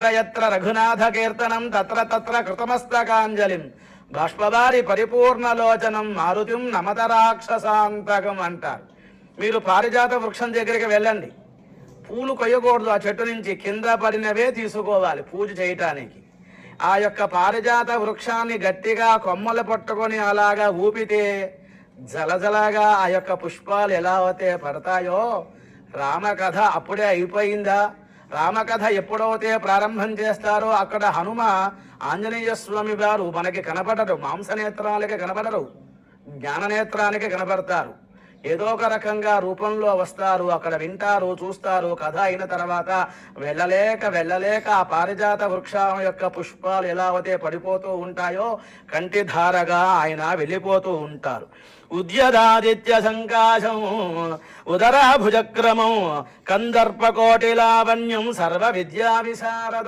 యత్ర రఘునాథ కీర్తనం తత్ర తత్ర కృతమస్తకాంజలిం బాష్పవారి పరిపూర్ణలోచనం మారుతిం నమత రాక్షసాంతకం అంటారు. మీరు పారిజాత వృక్షం దగ్గరికి వెళ్ళండి. పూలు కొయ్యకూడదు, ఆ చెట్టు నుంచి కింద పడినవే తీసుకోవాలి పూజ చేయటానికి. ఆ యొక్క పారిజాత వృక్షాన్ని గట్టిగా కొమ్మలు పట్టుకొని అలాగా ఊపితే జలజలగా ఆ యొక్క పుష్పాలు ఎలా అయితే పడతాయో, రామకథ అప్పుడే అయిపోయిందా? రామకథ ఎప్పుడైతే ప్రారంభం చేస్తారో అక్కడ హనుమ ఆంజనేయ స్వామి వారు మనకి కనపడరు, మాంసనేత్రాలకి కనపడరు, జ్ఞాననేత్రానికి కనపడతారు. ఏదో ఒక రకంగా రూపంలో వస్తారు, అక్కడ వింటారు, చూస్తారు. కథ అయిన తర్వాత వెళ్ళలేక ఆ పారిజాత వృక్షం యొక్క పుష్పాలు ఎలా అయితే పడిపోతూ ఉంటాయో కంటిధారగా ఆయన వెళ్ళిపోతూ ఉంటారు. ఉద్యదాదిత్య సంకాశం ఉదరాభుజక్రమం కందర్పకోటి లావణ్యం సర్వ విద్యా విశారదం.